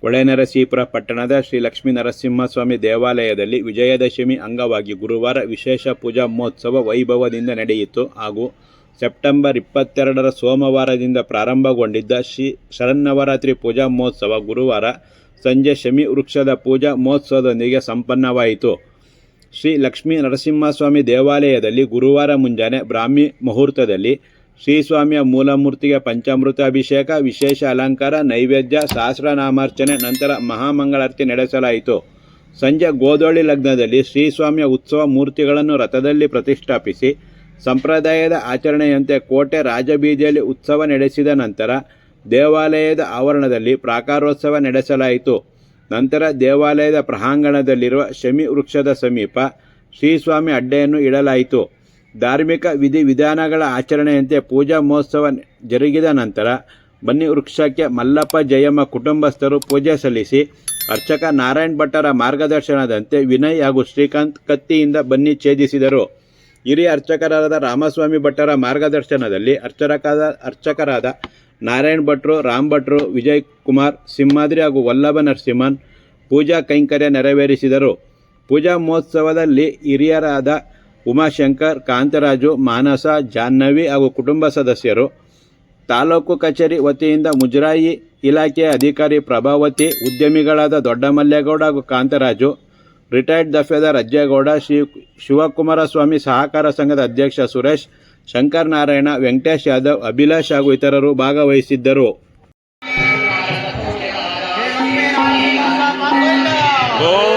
ಹೊಳೆನರಸೀಪುರ ಪಟ್ಟಣದ ಶ್ರೀ ಲಕ್ಷ್ಮೀ ನರಸಿಂಹಸ್ವಾಮಿ ದೇವಾಲಯದಲ್ಲಿ ವಿಜಯದಶಮಿ ಅಂಗವಾಗಿ ಗುರುವಾರ ವಿಶೇಷ ಪೂಜಾ ಮಹೋತ್ಸವ ವೈಭವದಿಂದ ನಡೆಯಿತು ಹಾಗೂ ಸೆಪ್ಟೆಂಬರ್ 22ರ ಸೋಮವಾರದಿಂದ ಪ್ರಾರಂಭಗೊಂಡಿದ್ದ ಶ್ರೀ ಶರನ್ನವರಾತ್ರಿ ಪೂಜಾ ಮಹೋತ್ಸವ ಗುರುವಾರ ಸಂಜೆ ಶಮಿ ವೃಕ್ಷದ ಪೂಜಾ ಮಹೋತ್ಸವದೊಂದಿಗೆ ಸಂಪನ್ನವಾಯಿತು. ಶ್ರೀ ಲಕ್ಷ್ಮೀ ನರಸಿಂಹಸ್ವಾಮಿ ದೇವಾಲಯದಲ್ಲಿ ಗುರುವಾರ ಮುಂಜಾನೆ ಬ್ರಾಹ್ಮಿ ಮುಹೂರ್ತದಲ್ಲಿ ಶ್ರೀಸ್ವಾಮಿಯ ಮೂಲಮೂರ್ತಿಗೆ ಪಂಚಾಮೃತ ಅಭಿಷೇಕ, ವಿಶೇಷ ಅಲಂಕಾರ, ನೈವೇದ್ಯ, ಸಹಸ್ರನಾಮಾರ್ಚನೆ ನಂತರ ಮಹಾಮಂಗಳಾರತಿ ನಡೆಸಲಾಯಿತು. ಸಂಜೆ ಗೋಧೋಳಿ ಲಗ್ನದಲ್ಲಿ ಶ್ರೀಸ್ವಾಮಿಯ ಉತ್ಸವ ಮೂರ್ತಿಗಳನ್ನು ರಥದಲ್ಲಿ ಪ್ರತಿಷ್ಠಾಪಿಸಿ ಸಂಪ್ರದಾಯದ ಆಚರಣೆಯಂತೆ ಕೋಟೆ ರಾಜಬೀದಿಯಲ್ಲಿ ಉತ್ಸವ ನಡೆಸಿದ ನಂತರ ದೇವಾಲಯದ ಆವರಣದಲ್ಲಿ ಪ್ರಾಕಾರೋತ್ಸವ ನಡೆಸಲಾಯಿತು. ನಂತರ ದೇವಾಲಯದ ಪ್ರಾಂಗಣದಲ್ಲಿರುವ ಶಮಿ ವೃಕ್ಷದ ಸಮೀಪ ಶ್ರೀಸ್ವಾಮಿ ಅಡ್ಡೆಯನ್ನು ಇಡಲಾಯಿತು. ಧಾರ್ಮಿಕ ವಿಧಿವಿಧಾನಗಳ ಆಚರಣೆಯಂತೆ ಪೂಜಾ ಮಹೋತ್ಸವ ಜರುಗಿದ ನಂತರ ಬನ್ನಿ ವೃಕ್ಷಕ್ಕೆ ಮಲ್ಲಪ್ಪ ಜಯಮ್ಮ ಕುಟುಂಬಸ್ಥರು ಪೂಜೆ ಸಲ್ಲಿಸಿ ಅರ್ಚಕ ನಾರಾಯಣ್ ಭಟ್ಟರ ಮಾರ್ಗದರ್ಶನದಂತೆ ವಿನಯ್ ಹಾಗೂ ಶ್ರೀಕಾಂತ್ ಕತ್ತಿಯಿಂದ ಬನ್ನಿ ಛೇದಿಸಿದರು. ಹಿರಿಯ ಅರ್ಚಕರಾದ ರಾಮಸ್ವಾಮಿ ಭಟ್ಟರ ಮಾರ್ಗದರ್ಶನದಲ್ಲಿ ಅರ್ಚಕರಾದ ನಾರಾಯಣ್ ಭಟ್ರು, ರಾಮ್ ಭಟ್ರು, ವಿಜಯ್ ಕುಮಾರ್, ಸಿಂಹಾದ್ರಿ ಹಾಗೂ ವಲ್ಲಭ ನರಸಿಂಹನ್ ಪೂಜಾ ಕೈಂಕರ್ಯ ನೆರವೇರಿಸಿದರು. ಪೂಜಾ ಮಹೋತ್ಸವದಲ್ಲಿ ಹಿರಿಯರಾದ ಉಮಾಶಂಕರ್, ಕಾಂತರಾಜು, ಮಾನಸ, ಜಾಹ್ನವಿ ಹಾಗೂ ಕುಟುಂಬ ಸದಸ್ಯರು, ತಾಲೂಕು ಕಚೇರಿ ವತಿಯಿಂದ ಮುಜರಾಯಿ ಇಲಾಖೆಯ ಅಧಿಕಾರಿ ಪ್ರಭಾವತಿ, ಉದ್ಯಮಿಗಳಾದ ದೊಡ್ಡಮಲ್ಲೇಗೌಡ ಹಾಗೂ ಕಾಂತರಾಜು, ರಿಟೈರ್ಡ್ ದಫೇದಾರ್ ಅಜ್ಜೇಗೌಡ, ಶಿವಕುಮಾರಸ್ವಾಮಿ ಸಹಕಾರ ಸಂಘದ ಅಧ್ಯಕ್ಷ ಸುರೇಶ್, ಶಂಕರ್ ನಾರಾಯಣ, ವೆಂಕಟೇಶ್ ಯಾದವ್, ಅಭಿಲಾಷ್ ಹಾಗೂ ಇತರರು ಭಾಗವಹಿಸಿದ್ದರು. ಓ